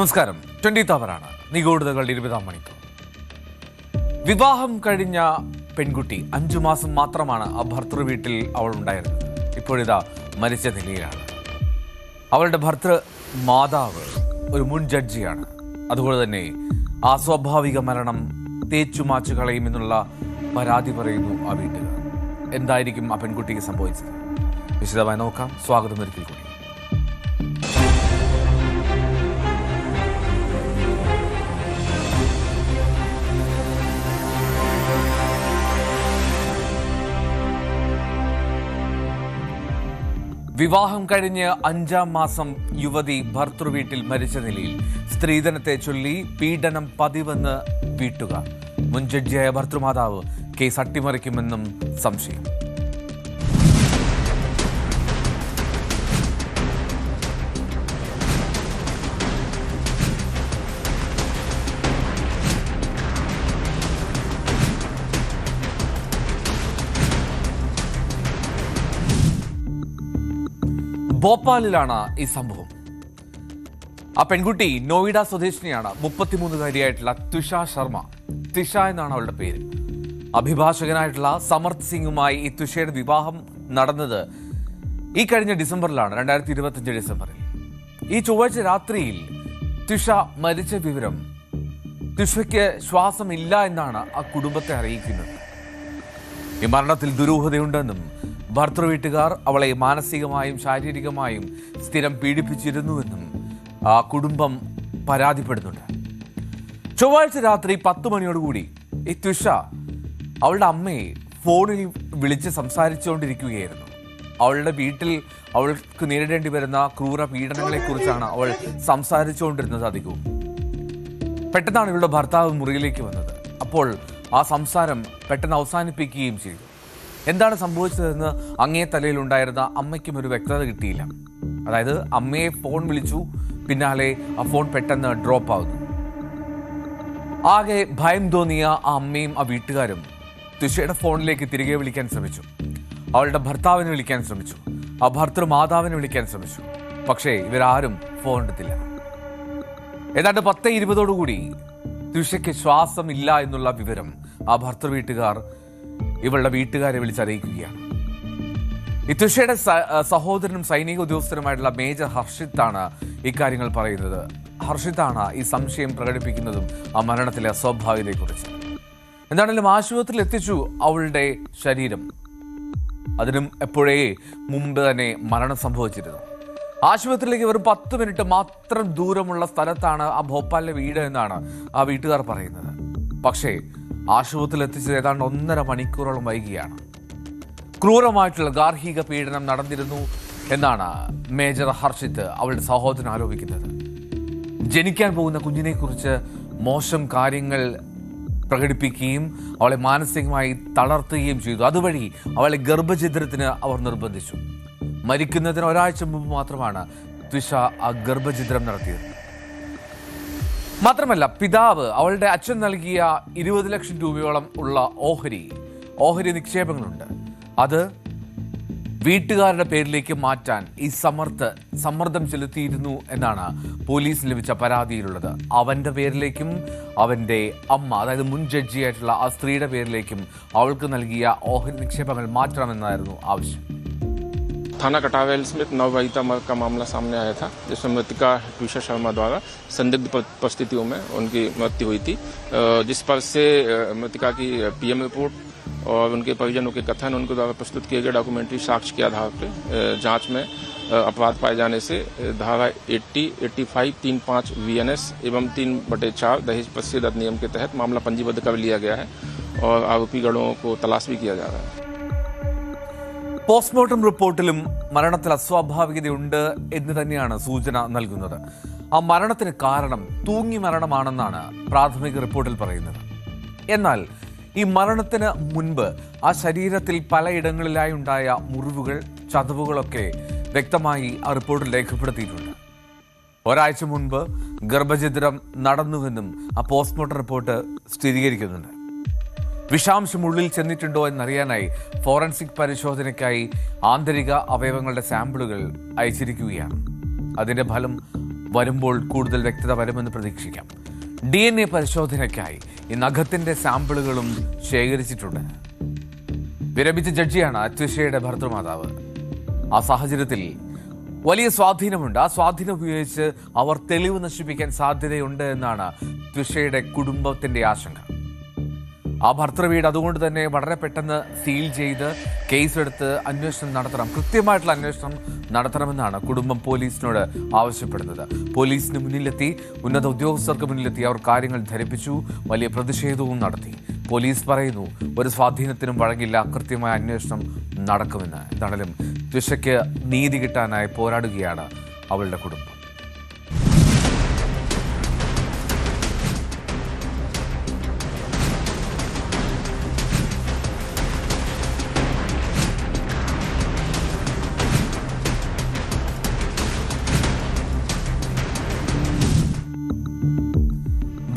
നമസ്കാരം. 20th അവറാണ് നിഗൂഢതകളുടെ 20-ാം മണിക്കൂർ. വിവാഹം കഴിഞ്ഞ പെൺകുട്ടി 5 മാസം മാത്രമാണ് ആ ഭർത്തൃ വീട്ടിൽ അവൾ ഉണ്ടായിരുന്നത്. ഇപ്പോഴിതാ മരിച്ച നിലയിലാണ്. അവളുടെ ഭർത്തൃ മാതാവ് ഒരു മുൻ ജഡ്ജിയാണ്. അതുകൊണ്ട് തന്നെ അസ്വാഭാവിക മരണം തേച്ചുമാച്ചു കളയുമെന്നുള്ള പരാതി പറയുന്നു ആ വീട്ടുകാർ. എന്തായിരിക്കും ആ പെൺകുട്ടിക്ക് സംഭവിച്ചത്? വിശദമായി നോക്കാം. സ്വാഗതം ഒരിക്കൽ കൂടി. വിവാഹം കഴിഞ്ഞ് 5-ാം മാസം യുവതി ഭർത്തൃവീട്ടിൽ മരിച്ച നിലയിൽ. സ്ത്രീധനത്തെ ചൊല്ലി പീഡനം പതിവെന്ന് വീട്ടുകാർ. മുൻ ജഡ്ജിയായ ഭർത്തൃമാതാവ് കേസ് അട്ടിമറിക്കുമെന്നും സംശയം. ഭോപ്പാലിലാണ് ഈ സംഭവം. ആ പെൺകുട്ടി നോയിഡ സ്വദേശിനിയാണ്. 33-കാരിയായിട്ടുള്ള തുഷ ശർമ്മ. തിഷ എന്നാണ് അവളുടെ പേര്. അഭിഭാഷകനായിട്ടുള്ള സമർത്ഥ് സിംഗുമായി ഈ തുഷയുടെ വിവാഹം നടന്നത് ഈ കഴിഞ്ഞ ഡിസംബറിലാണ്, 2025 ഡിസംബറിൽ. ഈ ചൊവ്വാഴ്ച രാത്രിയിൽ തുഷ മരിച്ച വിവരം തുഷയ്ക്ക് ശ്വാസമില്ല എന്നാണ് ആ കുടുംബത്തെ അറിയിക്കുന്നത്. ഈ മരണത്തിൽ ദുരൂഹതയുണ്ടെന്നും ഭർത്തൃ വീട്ടുകാർ അവളെ മാനസികമായും ശാരീരികമായും സ്ഥിരം പീഡിപ്പിച്ചിരുന്നുവെന്നും ആ കുടുംബം പരാതിപ്പെടുന്നുണ്ട്. ചൊവ്വാഴ്ച രാത്രി 10 മണിയോടുകൂടി ഈ തുഷ അവളുടെ അമ്മയെ ഫോണിൽ വിളിച്ച് സംസാരിച്ചുകൊണ്ടിരിക്കുകയായിരുന്നു. അവളുടെ വീട്ടിൽ അവൾക്ക് നേരിടേണ്ടി വരുന്ന ക്രൂര പീഡനങ്ങളെക്കുറിച്ചാണ് അവൾ സംസാരിച്ചുകൊണ്ടിരുന്നത് അധികവും. പെട്ടെന്നാണ് ഇവളുടെ ഭർത്താവ് മുറിയിലേക്ക് വന്നത്. അപ്പോൾ ആ സംസാരം പെട്ടെന്ന് അവസാനിപ്പിക്കുകയും ചെയ്തു. എന്താണ് സംഭവിച്ചതെന്ന് അങ്ങേ തലയിലുണ്ടായിരുന്ന അമ്മയ്ക്കും ഒരു വ്യക്തത കിട്ടിയില്ല. അതായത് അമ്മയെ ഫോൺ വിളിച്ചു, പിന്നാലെ ആ ഫോൺ പെട്ടെന്ന് ഡ്രോപ്പ് ആവുന്നു. ആകെ ഭയം തോന്നിയ ആ അമ്മയും ആ വീട്ടുകാരും തുഷയുടെ ഫോണിലേക്ക് തിരികെ വിളിക്കാൻ ശ്രമിച്ചു. അവളുടെ ഭർത്താവിനെ വിളിക്കാൻ ശ്രമിച്ചു. ആ ഭർത്തൃ മാതാവിനെ വിളിക്കാൻ ശ്രമിച്ചു. പക്ഷേ ഇവരാരും ഫോൺ എടുത്തില്ല. ഏതാണ്ട് 10:20 തുഷയ്ക്ക് ശ്വാസമില്ല എന്നുള്ള വിവരം ആ ഭർത്തൃ വീട്ടുകാർ ഇവളുടെ വീട്ടുകാരെ വിളിച്ചറിയിക്കുകയാണ്. ഈ തുഷയുടെ സഹോദരനും സൈനിക ഉദ്യോഗസ്ഥനുമായിട്ടുള്ള മേജർ ഹർഷിത്താണ് ഇക്കാര്യങ്ങൾ പറയുന്നത്. ഹർഷിത്താണ് ഈ സംശയം പ്രകടിപ്പിക്കുന്നതും ആ മരണത്തിലെ അസ്വാഭാവികതയെക്കുറിച്ച്. എന്താണെങ്കിലും ആശുപത്രിയിൽ എത്തിച്ചു അവളുടെ ശരീരം. അതിനും എപ്പോഴേ മുമ്പ് തന്നെ മരണം സംഭവിച്ചിരുന്നു. ആശുപത്രിയിലേക്ക് വെറും 10 മിനിറ്റ് മാത്രം ദൂരമുള്ള സ്ഥലത്താണ് ആ ഭോപ്പാലിലെ വീട് എന്നാണ് ആ വീട്ടുകാർ പറയുന്നത്. പക്ഷേ ആശുപത്രിയിൽ എത്തിച്ചത് ഏതാണ്ട് 1.5 മണിക്കൂറോളം വൈകിയാണ്. ക്രൂരമായിട്ടുള്ള ഗാർഹിക പീഡനം നടന്നിരുന്നു എന്നാണ് മേജർ ഹർഷിത്ത് അവളുടെ സഹോദരൻ ആരോപിക്കുന്നത്. ജനിക്കാൻ പോകുന്ന കുഞ്ഞിനെക്കുറിച്ച് മോശം കാര്യങ്ങൾ പ്രകടിപ്പിക്കുകയും അവളെ മാനസികമായി തളർത്തുകയും ചെയ്തു. അതുവഴി അവളെ ഗർഭഛിദ്രത്തിന് അവർ നിർബന്ധിച്ചു. മരിക്കുന്നതിന് ഒരാഴ്ച മുമ്പ് മാത്രമാണ് തുഷ ആ ഗർഭഛിദ്രം നടത്തിയത്. മാത്രമല്ല, പിതാവ് അവളുടെ അച്ഛൻ നൽകിയ 20 ലക്ഷം രൂപയോളം ഉള്ള ഓഹരി നിക്ഷേപങ്ങളുണ്ട്. അത് വീട്ടുകാരുടെ പേരിലേക്ക് മാറ്റാൻ ഈ സമ്മർദ്ദം ചെലുത്തിയിരുന്നു എന്നാണ് പോലീസ് ലഭിച്ച പരാതിയിലുള്ളത്. അവന്റെ പേരിലേക്കും അവന്റെ അമ്മ, അതായത് മുൻ ജഡ്ജിയായിട്ടുള്ള ആ സ്ത്രീയുടെ പേരിലേക്കും അവൾക്ക് നൽകിയ ഓഹരി നിക്ഷേപങ്ങൾ മാറ്റണമെന്നായിരുന്നു ആവശ്യം. थाना कटावेल में नवविवाहिता का मामला सामने आया था, जिसमें मृतिका तुषा शर्मा द्वारा संदिग्ध परिस्थितियों में उनकी मृत्यु हुई थी, जिस पर से मृतिका की पीएम रिपोर्ट और उनके परिजनों के कथन, उनके द्वारा प्रस्तुत किए गए डॉक्यूमेंट्री साक्ष्य के आधार पर जांच में अपराध पाए जाने से धारा 80, 85, 35 VNS एवं 3/4 दहेज प्रतिषेध अधिनियम के तहत मामला पंजीबद्ध कर लिया गया है और आरोपी गणों को तलाश भी किया जा रहा है. പോസ്റ്റ്മോർട്ടം റിപ്പോർട്ടിലും മരണത്തിൽ അസ്വാഭാവികതയുണ്ട് എന്ന് തന്നെയാണ് സൂചന നൽകുന്നത്. ആ മരണത്തിന് കാരണം തൂങ്ങി മരണമാണെന്നാണ് പ്രാഥമിക റിപ്പോർട്ടിൽ പറയുന്നത്. എന്നാൽ ഈ മരണത്തിന് മുൻപ് ആ ശരീരത്തിൽ പലയിടങ്ങളിലായി ഉണ്ടായ മുറിവുകൾ, ചതവുകളൊക്കെ വ്യക്തമായി ആ റിപ്പോർട്ടിൽ രേഖപ്പെടുത്തിയിട്ടുണ്ട്. ഒരാഴ്ച മുൻപ് ഗർഭഛിദ്രം നടന്നുവെന്നും ആ പോസ്റ്റ്മോർട്ടം റിപ്പോർട്ട് സ്ഥിരീകരിക്കുന്നുണ്ട്. വിഷാംശം ഉള്ളിൽ ചെന്നിട്ടുണ്ടോ എന്നറിയാനായി ഫോറൻസിക് പരിശോധനയ്ക്കായി ആന്തരിക അവയവങ്ങളുടെ സാമ്പിളുകൾ അയച്ചിരിക്കുകയാണ്. അതിന്റെ ഫലം വരുമ്പോൾ കൂടുതൽ വ്യക്തത വരുമെന്ന് പ്രതീക്ഷിക്കാം. DNA പരിശോധനയ്ക്കായി ഈ നഖത്തിന്റെ സാമ്പിളുകളും ശേഖരിച്ചിട്ടുണ്ട്. വിരമിച്ച ജഡ്ജിയാണ് ട്വിഷയുടെ ഭർത്തൃമാതാവ്. ആ സാഹചര്യത്തിൽ വലിയ സ്വാധീനമുണ്ട്. ആ സ്വാധീനം ഉപയോഗിച്ച് അവർ തെളിവ് നശിപ്പിക്കാൻ സാധ്യതയുണ്ട് എന്നാണ് ട്വിഷയുടെ കുടുംബത്തിന്റെ ആശങ്ക. ആ ഭർത്തൃവീട് അതുകൊണ്ട് തന്നെ വളരെ പെട്ടെന്ന് സീൽ ചെയ്ത് കേസെടുത്ത് അന്വേഷണം നടത്തണം, കൃത്യമായിട്ടുള്ള അന്വേഷണം നടത്തണമെന്നാണ് കുടുംബം പോലീസിനോട് ആവശ്യപ്പെടുന്നത്. പോലീസിന് മുന്നിലെത്തി, ഉന്നത ഉദ്യോഗസ്ഥർക്ക് മുന്നിലെത്തി അവർ കാര്യങ്ങൾ ധരിപ്പിച്ചു. വലിയ പ്രതിഷേധവും നടത്തി. പോലീസ് പറയുന്നു ഒരു സ്വാധീനത്തിനും വഴങ്ങില്ല, കൃത്യമായ അന്വേഷണം നടക്കുമെന്ന്. എന്താണെങ്കിലും ട്വിഷയ്ക്ക് നീതി കിട്ടാനായി പോരാടുകയാണ് അവളുടെ കുടുംബം.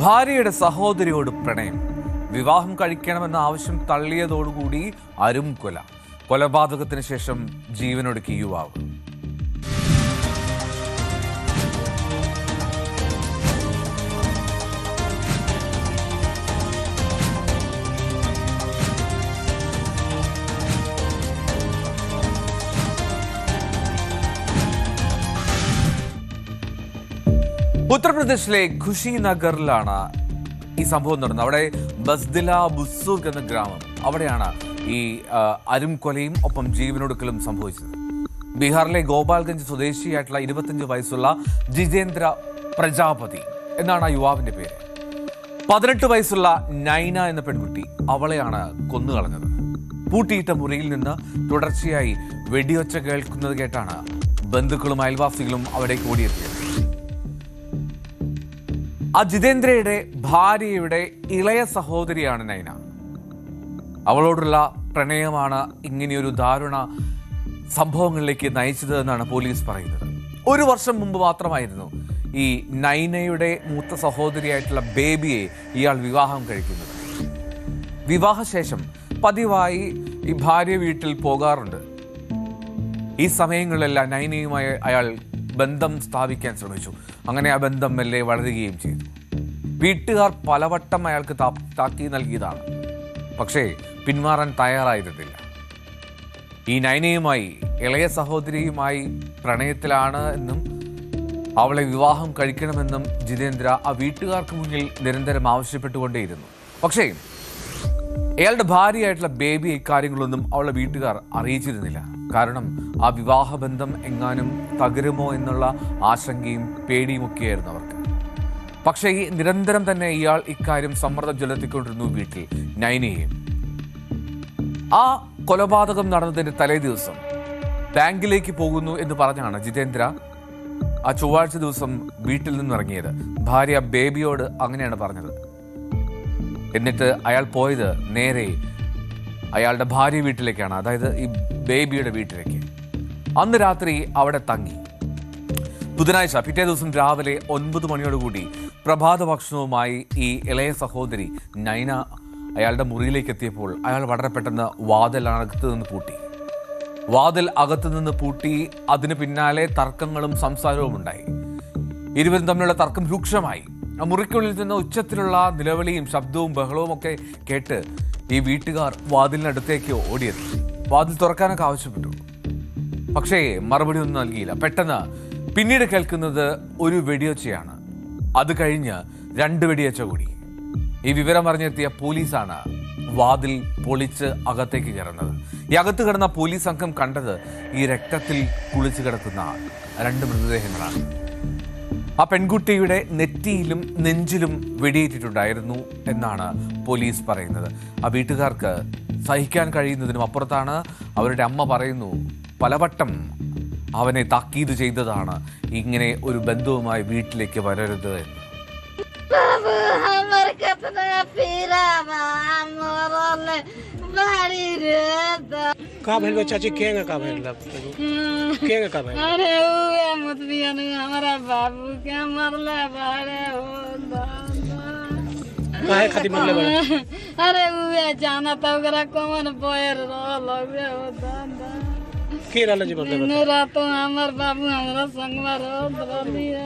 ഭാര്യയുടെ സഹോദരിയോട് പ്രണയം, വിവാഹം കഴിക്കണമെന്ന ആവശ്യം തള്ളിയതോടുകൂടി അരും കൊലപാതകത്തിന് ശേഷം ജീവനൊടുക്കി യുവാവ്. ഉത്തർപ്രദേശിലെ ഖുഷിനഗറിലാണ് ഈ സംഭവം നടന്നത്. അവിടെ ബസ്ദില ബുസൂർക്ക് എന്ന ഗ്രാമം, അവിടെയാണ് ഈ അരുംകൊലയും ഒപ്പം ജീവനൊടുക്കലും സംഭവിച്ചത്. ബീഹാറിലെ ഗോപാൽഗഞ്ച് സ്വദേശിയായിട്ടുള്ള 25 വയസ്സുള്ള ജിതേന്ദ്ര പ്രജാപതി എന്നാണ് ആ യുവാവിന്റെ പേര്. 18 വയസ്സുള്ള നൈന എന്ന പെൺകുട്ടി, അവളെയാണ് കൊന്നുകളഞ്ഞത്. പൂട്ടിയിട്ട മുറിയിൽ നിന്ന് തുടർച്ചയായി വെടിയൊച്ച കേൾക്കുന്നത് കേട്ടാണ് ബന്ധുക്കളും അയൽവാസികളും അവിടേക്ക് ഓടിയെത്തിയത്. ആ ജിതേന്ദ്രയുടെ ഭാര്യയുടെ ഇളയ സഹോദരിയാണ് നൈന. അവളോടുള്ള പ്രണയമാണ് ഇങ്ങനെയൊരു ദാരുണ സംഭവങ്ങളിലേക്ക് നയിച്ചത് എന്നാണ് പോലീസ് പറയുന്നത്. 1 വർഷം മുമ്പ് മാത്രമായിരുന്നു ഈ നൈനയുടെ മൂത്ത സഹോദരിയായിട്ടുള്ള ബേബിയെ ഇയാൾ വിവാഹം കഴിക്കുന്നത്. വിവാഹശേഷം പതിവായി ഈ ഭാര്യ വീട്ടിൽ പോകാറുണ്ട്. ഈ സമയങ്ങളിലെല്ലാം നൈനയുമായി അയാൾ ബന്ധം സ്ഥാപിക്കാൻ ശ്രമിച്ചു. അങ്ങനെ ആ ബന്ധം മെല്ലെ വളരുകയും ചെയ്തു. വീട്ടുകാർ പലവട്ടം അയാൾക്ക് താക്കീത് നൽകിയതാണ്, പക്ഷേ പിന്മാറാൻ തയ്യാറായിരുന്നില്ല. ഈ നൈനയുമായി, ഇളയ സഹോദരിയുമായി പ്രണയത്തിലാണ് എന്നും അവളെ വിവാഹം കഴിക്കണമെന്നും ജിതേന്ദ്ര ആ വീട്ടുകാർക്ക് മുന്നിൽ നിരന്തരം ആവശ്യപ്പെട്ടുകൊണ്ടേയിരുന്നു. പക്ഷേ അയാളുടെ ഭാര്യയായിട്ടുള്ള ബേബി ഇക്കാര്യങ്ങളൊന്നും അവളുടെ വീട്ടുകാർ അറിയിച്ചിരുന്നില്ല. കാരണം ആ വിവാഹബന്ധം എങ്ങാനും തകരുമോ എന്നുള്ള ആശങ്കയും പേടിയുമൊക്കെയായിരുന്നു അവർക്ക്. പക്ഷേ ഈ നിരന്തരം തന്നെ ഇയാൾ ഇക്കാര്യം സമ്മർദ്ദം ചെലുത്തിക്കൊണ്ടിരുന്നു വീട്ടിൽ നൈനയെയും. ആ കൊലപാതകം നടന്നതിന്റെ തലേ ദിവസം ബാങ്കിലേക്ക് പോകുന്നു എന്ന് പറഞ്ഞാണ് ജിതേന്ദ്ര ആ ചൊവ്വാഴ്ച ദിവസം വീട്ടിൽ നിന്നിറങ്ങിയത്. ഭാര്യ ബേബിയോട് അങ്ങനെയാണ് പറഞ്ഞത്. എന്നിട്ട് അയാൾ പോയത് നേരെ അയാളുടെ ഭാര്യ വീട്ടിലേക്കാണ്, അതായത് ഈ ബേബിയുടെ വീട്ടിലേക്ക്. അന്ന് രാത്രി അവിടെ തങ്ങി. ബുധനാഴ്ച പിറ്റേ ദിവസം രാവിലെ 9 മണിയോടുകൂടി പ്രഭാത ഭക്ഷണവുമായി ഈ ഇളയ സഹോദരി നൈന അയാളുടെ മുറിയിലേക്ക് എത്തിയപ്പോൾ അയാൾ വളരെ പെട്ടെന്ന് വാതിൽ അകത്തു നിന്ന് പൂട്ടി. അതിന് പിന്നാലെ തർക്കങ്ങളും സംസാരവും ഉണ്ടായി. ഇരുവരും തമ്മിലുള്ള തർക്കം രൂക്ഷമായി. ആ മുറിക്കുള്ളിൽ നിന്ന് ഉച്ചത്തിലുള്ള നിലവിളിയും ശബ്ദവും ബഹളവും ഒക്കെ കേട്ട് ഈ വീട്ടുകാർ വാതിലിനടുത്തേക്ക് ഓടിയെത്തി. വാതിൽ തുറക്കാനൊക്കെ ആവശ്യപ്പെട്ടു, പക്ഷേ മറുപടി ഒന്നും നൽകിയില്ല. പെട്ടെന്ന് പിന്നീട് കേൾക്കുന്നത് ഒരു വെടിയൊച്ചയാണ്. അത് കഴിഞ്ഞ് 2 വെടിയൊച്ച കൂടി. ഈ വിവരം അറിഞ്ഞെത്തിയ പോലീസാണ് വാതിൽ പൊളിച്ച് അകത്തേക്ക് കയറുന്നത്. ഈ അകത്ത് കിടന്ന പോലീസ് സംഘം കണ്ടത് ഈ രക്തത്തിൽ കുളിച്ചു കിടക്കുന്ന 2 മൃതദേഹങ്ങളാണ്. ആ പെൺകുട്ടിയുടെ നെറ്റിയിലും നെഞ്ചിലും വെടിയേറ്റിട്ടുണ്ടായിരുന്നു എന്നാണ് പോലീസ് പറയുന്നത്. ആ വീട്ടുകാർക്ക് സഹിക്കാൻ കഴിയുന്നതിനും അപ്പുറത്താണ്. അവരുടെ അമ്മ പറയുന്നു പലവട്ടം അവനെ താക്കീത് ചെയ്തതാണ് ഇങ്ങനെ ഒരു ബന്ധവുമായി വീട്ടിലേക്ക് വരരുത് എന്ന്. का भइल चाची केंगे का भइल केंगे का भइल अरे हुए मुतबियन हमारा बाबू के मरले बारे हो काहे खातिर मरले बड़े अरे हुए जाना तो ओकरा कौन बोयर लगे हो दादा के रहल जी मरले रात हमर बाबू हमरा संग में रह दिया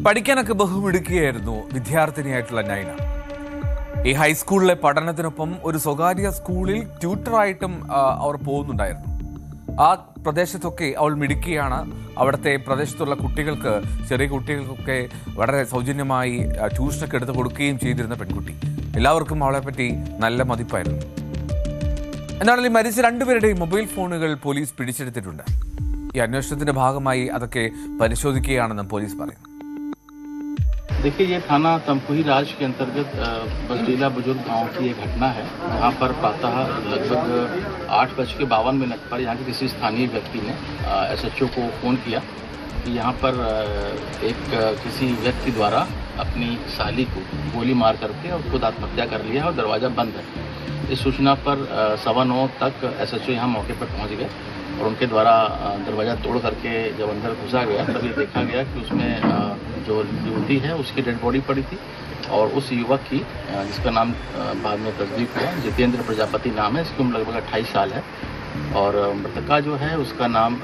പഠിക്കാനൊക്കെ ബഹുമിടുക്കിയായിരുന്നു വിദ്യാർത്ഥിനിയായിട്ടുള്ള നൈന. ഈ ഹൈസ്കൂളിലെ പഠനത്തിനൊപ്പം ഒരു സ്വകാര്യ സ്കൂളിൽ ട്യൂട്ടറായിട്ടും അവർ പോകുന്നുണ്ടായിരുന്നു. ആ പ്രദേശത്തൊക്കെ അവൾ മിടുക്കിയാണ്. അവിടുത്തെ പ്രദേശത്തുള്ള കുട്ടികൾക്ക്, ചെറിയ കുട്ടികൾക്കൊക്കെ വളരെ സൗജന്യമായി ട്യൂഷനൊക്കെ എടുത്ത് കൊടുക്കുകയും ചെയ്തിരുന്ന പെൺകുട്ടി. എല്ലാവർക്കും അവളെപ്പറ്റി നല്ല മതിപ്പായിരുന്നു. എന്നാലും ഈ മരിച്ച രണ്ടുപേരുടെയും മൊബൈൽ ഫോണുകൾ പോലീസ് പിടിച്ചെടുത്തിട്ടുണ്ട്. ഈ അന്വേഷണത്തിന്റെ ഭാഗമായി അതൊക്കെ പരിശോധിക്കുകയാണെന്നും പോലീസ് പറയുന്നു. देखिए, ये थाना तमकुही राज के अंतर्गत बसडीला बुजुर्ग गांव की एक घटना है। यहाँ पर प्रातः लगभग 8:52 पर यहाँ के किसी स्थानीय व्यक्ति ने SHO को फ़ोन किया कि यहाँ पर एक किसी व्यक्ति द्वारा अपनी साली को गोली मार करके और खुद आत्महत्या कर लिया है और दरवाज़ा बंद है। इस सूचना पर 9:15 तक SHO यहाँ मौके पर पहुँच गए और उनके द्वारा दरवाज़ा तोड़ करके जब अंदर घुसा गया तब ये देखा गया कि उसमें जो युवती है उसकी डेड बॉडी पड़ी थी और उस युवक की, जिसका नाम बाद में तस्दीक हुआ, जितेंद्र प्रजापति नाम है, इसकी उम्र लगभग 28 साल है और मृतका जो है उसका नाम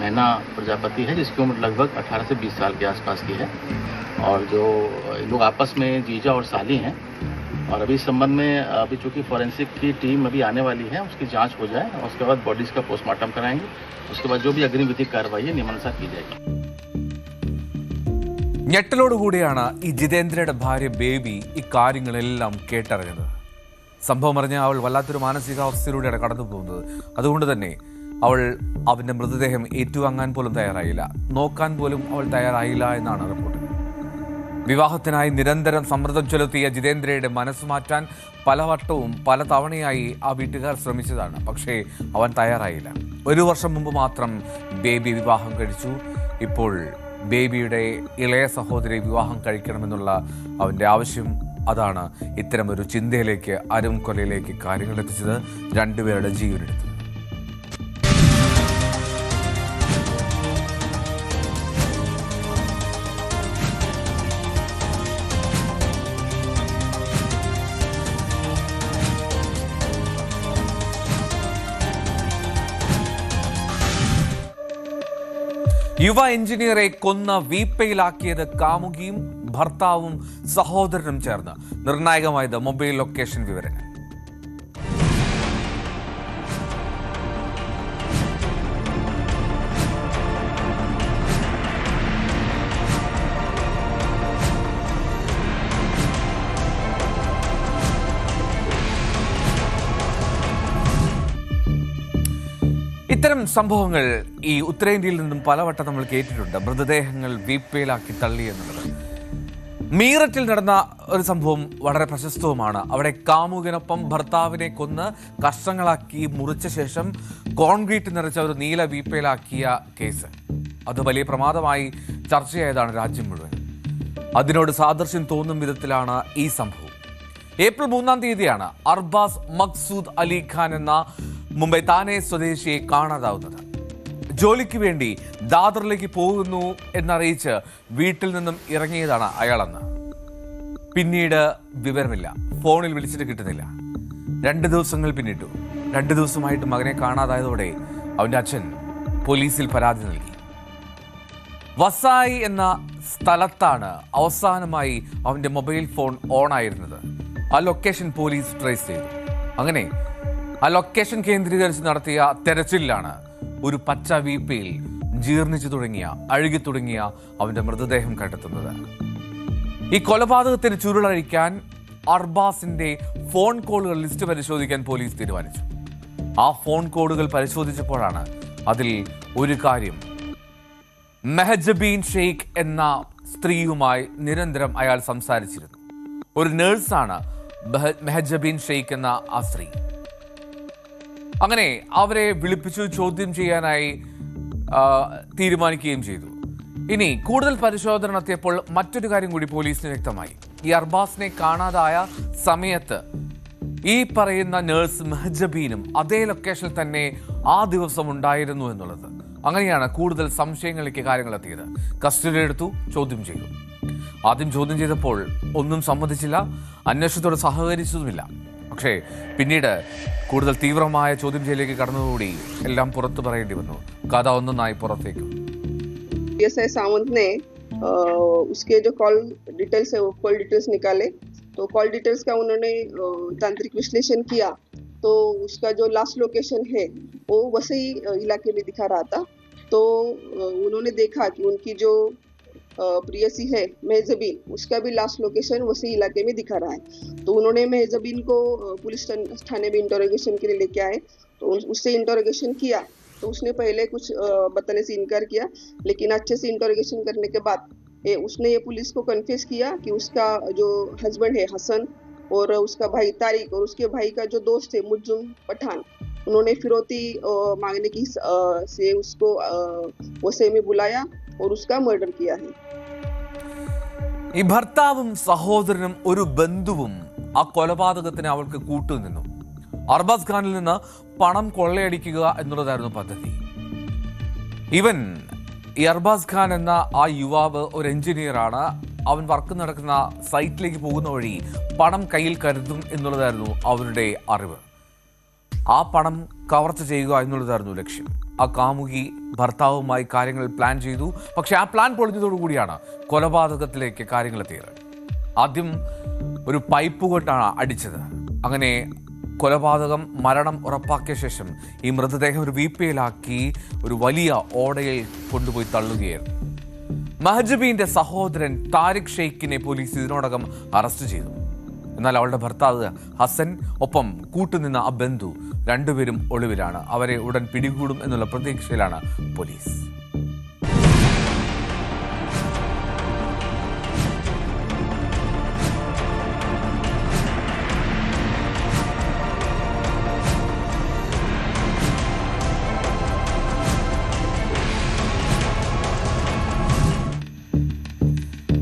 नैना प्रजापति है, जिसकी उम्र लगभग 18 से 20 साल के आसपास की है। और जो लोग आपस में जीजा और साली हैं और अभी इस संबंध में अभी चूँकि फॉरेंसिक की टीम अभी आने वाली है, उसकी जांच हो जाए और उसके बाद बॉडीज़ का पोस्टमार्टम कराएंगे। उसके बाद जो भी अग्रिम विधिक कार्रवाई है नियमानुसार की जाएगी। ഞെട്ടലോടുകൂടിയാണ് ഈ ജിതേന്ദ്രയുടെ ഭാര്യ ബേബി ഈ കാര്യങ്ങളെല്ലാം കേട്ടറിഞ്ഞത്. സംഭവം അറിഞ്ഞ അവൾ വല്ലാത്തൊരു മാനസികാവസ്ഥയിലൂടെയാണ് കടന്നു പോകുന്നത്. അതുകൊണ്ട് തന്നെ അവൾ അവൻ്റെ മൃതദേഹം ഏറ്റുവാങ്ങാൻ പോലും തയ്യാറായില്ല, നോക്കാൻ പോലും അവൾ തയ്യാറായില്ല എന്നാണ് റിപ്പോർട്ട്. വിവാഹത്തിനായി നിരന്തരം സമ്മർദ്ദം ചെലുത്തിയ ജിതേന്ദ്രയുടെ മനസ്സ് മാറ്റാൻ പലവട്ടവും പല തവണയായി ആ വീട്ടുകാർ ശ്രമിച്ചതാണ്. പക്ഷേ അവൻ തയ്യാറായില്ല. 1 വർഷം മുമ്പ് മാത്രം ബേബി വിവാഹം കഴിച്ചു. ഇപ്പോൾ ബേബിയുടെ ഇളയ സഹോദരി വിവാഹം കഴിക്കണമെന്നുള്ള അവൻ്റെ ആവശ്യം അതാണ് ഇത്തരമൊരു ചിന്തയിലേക്ക്, അരും കൊലയിലേക്ക് കാര്യങ്ങൾ എത്തിച്ചത്, രണ്ടുപേരുടെ ജീവനെടുത്തത്. യുവ എഞ്ചിനീയറെ കൊന്ന വീപ്പയിലാക്കിയത് കാമുകിയും ഭർത്താവും സഹോദരനും ചേർന്ന്. നിർണായകമായത് മൊബൈൽ ലൊക്കേഷൻ വിവരങ്ങൾ. ഇത്തരം സംഭവങ്ങൾ ഈ ഉത്തരേന്ത്യയിൽ നിന്നും പലവട്ടം നമ്മൾ കേട്ടിട്ടുണ്ട്. മൃതദേഹങ്ങൾ വീപ്പയിലാക്കി തള്ളി എന്നുള്ളത്. മീററ്റിൽ നടന്ന ഒരു സംഭവം വളരെ പ്രശസ്തവുമാണ്. അവിടെ കാമുകനൊപ്പം ഭർത്താവിനെ കൊന്ന് കഷ്ണങ്ങളാക്കി മുറിച്ച ശേഷം കോൺക്രീറ്റ് നിറച്ച ഒരു നീല വീപ്പയിലാക്കിയ കേസ്. അത് വലിയ പ്രമാദമായി ചർച്ചയായതാണ് രാജ്യം മുഴുവൻ. അതിനോട് സാദൃശ്യം തോന്നും വിധത്തിലാണ് ഈ സംഭവം. ഏപ്രിൽ 3-ാം തീയതിയാണ് അർബാസ് മഖ്സൂദ് അലി ഖാൻ എന്ന മുംബൈ താനെ സ്വദേശിയെ കാണാതാവുന്നത്. ജോലിക്ക് വേണ്ടി ദാദറിലേക്ക് പോകുന്നു എന്നറിയിച്ച് വീട്ടിൽ നിന്നും ഇറങ്ങിയതാണ് അയാളെന്ന്. പിന്നീട് വിവരമില്ല, ഫോണിൽ വിളിച്ചിട്ട് കിട്ടുന്നില്ല. 2 ദിവസങ്ങൾ പിന്നിട്ടു. 2 ദിവസമായിട്ട് മകനെ കാണാതായതോടെ അവൻ്റെ അച്ഛൻ പോലീസിൽ പരാതി നൽകി. വസായി എന്ന സ്ഥലത്താണ് അവസാനമായി അവൻ്റെ മൊബൈൽ ഫോൺ ഓണായിരുന്നത്. ആ ലൊക്കേഷൻ പോലീസ് ട്രേസ് ചെയ്തു. അങ്ങനെ ആ ലൊക്കേഷൻ കേന്ദ്രീകരിച്ച് നടത്തിയ തെരച്ചിലാണ് ഒരു പച്ച വീപ്പയിൽ ജീർണിച്ചു തുടങ്ങിയ, അഴുകി തുടങ്ങിയ അവൻ്റെ മൃതദേഹം കണ്ടെത്തുന്നത്. ഈ കൊലപാതകത്തിന് ചുരുളഴിക്കാൻ അർബാസിന്റെ ഫോൺ കോളുകൾ ലിസ്റ്റ് പരിശോധിക്കാൻ പോലീസ് തീരുമാനിച്ചു. ആ ഫോൺ കോളുകൾ പരിശോധിച്ചപ്പോഴാണ് അതിൽ ഒരു കാര്യം, മെഹജബീൻ ഷെയ്ഖ് എന്ന സ്ത്രീയുമായി നിരന്തരം അയാൾ സംസാരിച്ചിരുന്നു. ഒരു നേഴ്സാണ് മെഹജബീൻ ഷെയ്ഖ് എന്ന ആ സ്ത്രീ. അങ്ങനെ അവരെ വിളിപ്പിച്ചു ചോദ്യം ചെയ്യാനായി തീരുമാനിക്കുകയും ചെയ്തു. ഇനി കൂടുതൽ പരിശോധന നടത്തിയപ്പോൾ മറ്റൊരു കാര്യം കൂടി പോലീസിന് വ്യക്തമായി. ഈ അർബാസിനെ കാണാതായ സമയത്ത് ഈ പറയുന്ന നേഴ്സ് മെഹജബീനും അതേ ലൊക്കേഷനിൽ തന്നെ ആ ദിവസം ഉണ്ടായിരുന്നു എന്നുള്ളത്. അങ്ങനെയാണ് കൂടുതൽ സംശയങ്ങളിലേക്ക് കാര്യങ്ങൾ എത്തിയത്. കസ്റ്റഡിയിലെടുത്തു, ചോദ്യം ചെയ്തു. ആദ്യം ചോദ്യം ചെയ്തപ്പോൾ ഒന്നും സമ്മതിച്ചില്ല, അന്വേഷണത്തോട് സഹകരിച്ചതുമില്ല. പക്ഷേ പിന്നീട് കൂടുതൽ തീവ്രമായ ചോദ്യം ചെയ്യലിലേക്ക് കടന്നതോടുകൂടി എല്ലാം പുറത്തു പറയേണ്ടി വന്നു. കഥ ഒന്നൊന്നായി പുറത്തേക്കും. PSI सावंत ने उसके जो कॉल डिटेल्स है वो कॉल डिटेल्स निकाले, तो कॉल डिटेल्स का उन्होंने तांत्रिक विश्लेषण किया तो उसका जो लास्ट लोकेशन है वो वसई इलाके में दिखा रहा था। तो उन्होंने देखा कि उनकी जो प्रियसी है मेहजबीन, उसका भी लास्ट लोकेशन वसई इलाके में दिखा रहा है। तो उन्होंने मेहजबीन को पुलिस थाने में इंटरोगेशन के लिए लेके आए, तो उससे इंटरोगेशन किया तो उसने पहले कुछ बताने से इनकार किया, लेकिन अच्छे से इंटरोगेशन करने के बाद उसने ये पुलिस को कन्फेस किया कि उसका जो हस्बैंड है हसन और उसका भाई तारिक और उसके भाई का जो दोस्त है मुज्जुम पठान, उन्होंने फिरौती मांगने की से उसको वसई में बुलाया और उसका मर्डर किया है। ഈ ഭർത്താവും സഹോദരനും ഒരു ബന്ധുവും ആ കൊലപാതകത്തിന് അവൾക്ക് കൂട്ടുനിന്നു. അർബാസ് ഖാനിൽ നിന്ന് പണം കൊള്ളയടിക്കുക എന്നുള്ളതായിരുന്നു പദ്ധതി. ഇവൻ ഈ അർബാസ് ഖാൻ എന്ന ആ യുവാവ് ഒരു എഞ്ചിനീയറാണ്. അവൻ വർക്ക് നടക്കുന്ന സൈറ്റിലേക്ക് പോകുന്ന വഴി പണം കയ്യിൽ കരുതും എന്നുള്ളതായിരുന്നു അവരുടെ അറിവ്. ആ പണം കവർച്ച ചെയ്യുക എന്നുള്ളതായിരുന്നു ലക്ഷ്യം. ആ കാമുകി ഭർത്താവുമായി കാര്യങ്ങൾ പ്ലാൻ ചെയ്തു. പക്ഷെ ആ പ്ലാൻ പൊളിഞ്ഞതോടുകൂടിയാണ് കൊലപാതകത്തിലേക്ക് കാര്യങ്ങൾ എത്തിയത്. ആദ്യം ഒരു പൈപ്പ് കൊണ്ടാണ് അടിച്ചത്. അങ്ങനെ കൊലപാതകം മരണം ഉറപ്പാക്കിയ ശേഷം ഈ മൃതദേഹം ഒരു വീപ്പയിലാക്കി ഒരു വലിയ ഓടയിൽ കൊണ്ടുപോയി തള്ളുകയായിരുന്നു. മെഹജബീന്റെ സഹോദരൻ താരിഖ് ഷെയ്ഖിനെ പോലീസ് ഇതിനോടകം അറസ്റ്റ് ചെയ്തു. എന്നാൽ അവളുടെ ഭർത്താവ് ഹസൻ ഒപ്പം കൂട്ടുനിന്ന ആ ബന്ധു രണ്ടുപേരും ഒളിവിലാണ്. അവരെ ഉടൻ പിടികൂടും എന്നുള്ള പ്രതീക്ഷയിലാണ് പോലീസ്.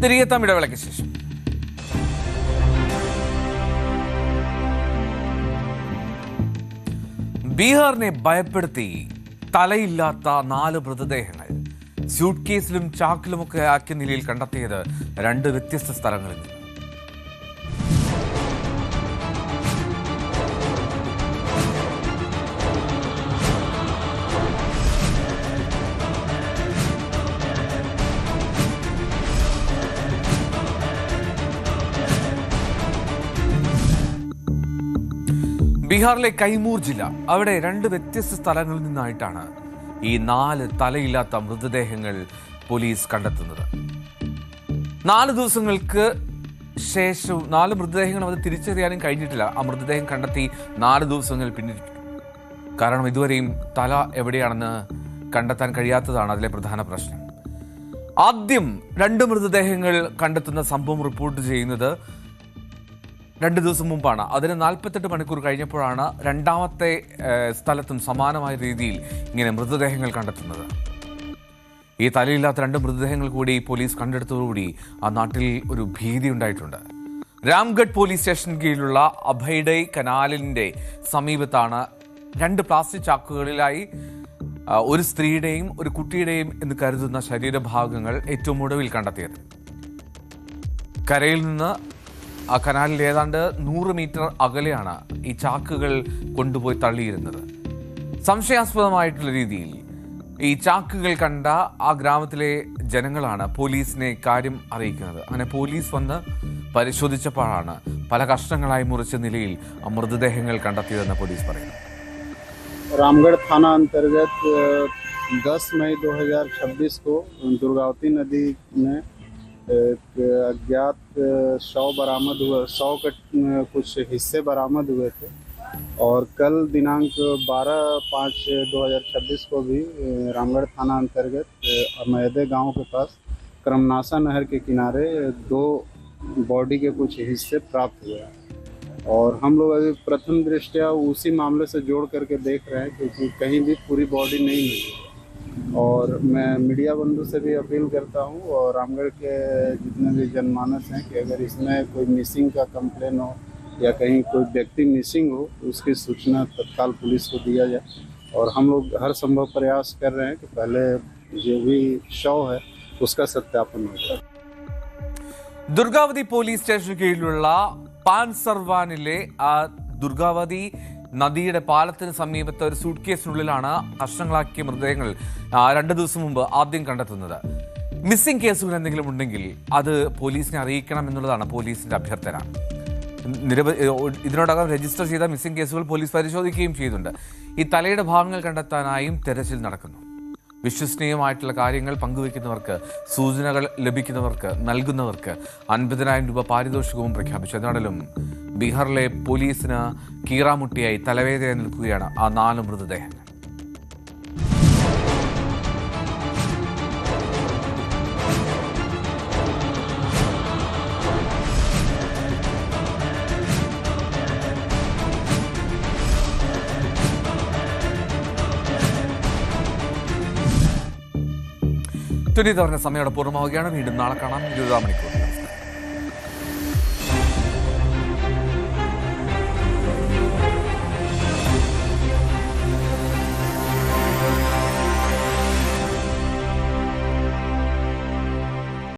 തിരികെ എത്താം ഇടവേളയ്ക്ക് ശേഷം. ബീഹാറിനെ ഭയപ്പെടുത്തി തലയില്ലാത്ത 4 മൃതദേഹങ്ങൾ സ്യൂട്ട് കേസിലും ചാക്കിലുമൊക്കെ ആക്കിയ നിലയിൽ കണ്ടെത്തിയത് 2 വ്യത്യസ്ത സ്ഥലങ്ങളിൽ നിന്ന്. ബീഹാറിലെ കൈമൂർ ജില്ല, അവിടെ 2 വ്യത്യസ്ത സ്ഥലങ്ങളിൽ നിന്നായിട്ടാണ് ഈ 4 തലയില്ലാത്ത മൃതദേഹങ്ങൾ പോലീസ് കണ്ടെത്തുന്നത്. 4 ദിവസങ്ങൾക്ക് ശേഷം 4 മൃതദേഹങ്ങൾ അത് തിരിച്ചറിയാനും കഴിഞ്ഞിട്ടില്ല. ആ മൃതദേഹം കണ്ടെത്തി 4 ദിവസങ്ങൾ പിന്നിട്ടു. കാരണം ഇതുവരെയും തല എവിടെയാണെന്ന് കണ്ടെത്താൻ കഴിയാത്തതാണ് അതിലെ പ്രധാന പ്രശ്നം. ആദ്യം 2 മൃതദേഹങ്ങൾ കണ്ടെത്തുന്ന സംഭവം റിപ്പോർട്ട് ചെയ്യുന്നത് 2 ദിവസം മുമ്പാണ്. അതിന് 48 മണിക്കൂർ കഴിഞ്ഞപ്പോഴാണ് രണ്ടാമത്തെ സ്ഥലത്തും സമാനമായ രീതിയിൽ ഇങ്ങനെ മൃതദേഹങ്ങൾ കണ്ടെത്തുന്നത്. ഈ തലയില്ലാത്ത 2 മൃതദേഹങ്ങൾ കൂടി പോലീസ് കണ്ടെടുത്തതോടുകൂടി ആ നാട്ടിൽ ഒരു ഭീതി ഉണ്ടായിട്ടുണ്ട്. രാംഗഡ് പോലീസ് സ്റ്റേഷൻ കീഴിലുള്ള അഭൈഡൈ കനാലിൻ്റെ സമീപത്താണ് 2 പ്ലാസ്റ്റിക് ചാക്കുകളിലായി ഒരു സ്ത്രീയുടെയും ഒരു കുട്ടിയുടെയും എന്ന് കരുതുന്ന ശരീരഭാഗങ്ങൾ ഏറ്റവും ഒടുവിൽ കണ്ടെത്തിയത്. കരയിൽ നിന്ന് ആ കനാലിൽ ഏതാണ്ട് 100 മീറ്റർ അകലെയാണ് ഈ ചാക്കുകൾ കൊണ്ടുപോയി തള്ളിയിരുന്നത്. സംശയാസ്പദമായിട്ടുള്ള രീതിയിൽ ഈ ചാക്കുകൾ കണ്ട ആ ഗ്രാമത്തിലെ ജനങ്ങളാണ് പോലീസിനെ കാര്യം അറിയിക്കുന്നത്. അങ്ങനെ പോലീസ് വന്ന് പരിശോധിച്ചപ്പോഴാണ് പല കഷ്ണങ്ങളായി മുറിച്ച നിലയിൽ ആ മൃതദേഹങ്ങൾ കണ്ടെത്തിയതെന്ന് പോലീസ് പറയുന്നു. रामगढ़ थाना अंतर्गत 10 मई 2026 को दुर्गावती नदी में एक अज्ञात शव बरामद हुआ। शव के कुछ हिस्से बरामद हुए थे और कल दिनांक 12/5/2026 को भी रामगढ़ थाना अंतर्गत अमैदे गांव के पास क्रमनासा नहर के किनारे 2 बॉडी के कुछ हिस्से प्राप्त हुए हैं। और हम लोग अभी प्रथम दृष्टया उसी मामले से जोड़ करके देख रहे हैं, क्योंकि कहीं भी पूरी बॉडी नहीं मिली। और मैं मीडिया बंधु से भी अपील करता हूं और रामगढ़ के जितने भी जनमानस हैं कि अगर इसमें कोई मिसिंग का कंप्लेन हो या कहीं कोई व्यक्ति मिसिंग हो तो उसकी सूचना तत्काल पुलिस को दिया जाए। और हम लोग हर संभव प्रयास कर रहे हैं कि पहले जो भी शव है उसका सत्यापन हो जाए। ദുർഗാവതി പോലീസ് സ്റ്റേഷന് കീഴിലുള്ള പാൻസർവാനിലെ ആ ദുർഗാവതി നദിയുടെ പാലത്തിന് സമീപത്തെ ഒരു സൂട്ട് കേസിനുള്ളിലാണ് കഷ്ണങ്ങളാക്കിയ മൃതദേഹങ്ങൾ 2 ദിവസം മുമ്പ് ആദ്യം കണ്ടെത്തുന്നത്. മിസ്സിംഗ് കേസുകൾ എന്തെങ്കിലും ഉണ്ടെങ്കിൽ അത് പോലീസിനെ അറിയിക്കണം എന്നുള്ളതാണ് പോലീസിന്റെ അഭ്യർത്ഥന. ഇതിനോടകം രജിസ്റ്റർ ചെയ്ത മിസ്സിംഗ് കേസുകൾ പോലീസ് പരിശോധിക്കുകയും ചെയ്യുന്നുണ്ട്. ഈ തലയുടെ ഭാഗങ്ങൾ കണ്ടെത്താനായും തെരച്ചിൽ നടക്കുന്നു. വിശ്വസനീയമായിട്ടുള്ള കാര്യങ്ങൾ പങ്കുവയ്ക്കുന്നവർക്ക്, സൂചനകൾ ലഭിക്കുന്നവർക്ക്, നൽകുന്നവർക്ക് 50,000 രൂപ പാരിതോഷികവും പ്രഖ്യാപിച്ചു. എന്നാലും ബീഹാറിലെ പോലീസിന് കീറാമുട്ടിയായി തലവേദന നിൽക്കുകയാണ് ആ 4 മൃതദേഹങ്ങൾ. തുനി പറഞ്ഞ സമയോടെ പൂർണ്ണമാവുകയാണ്. വീണ്ടും നാളെ കാണാം 20 മണിക്കൂർ.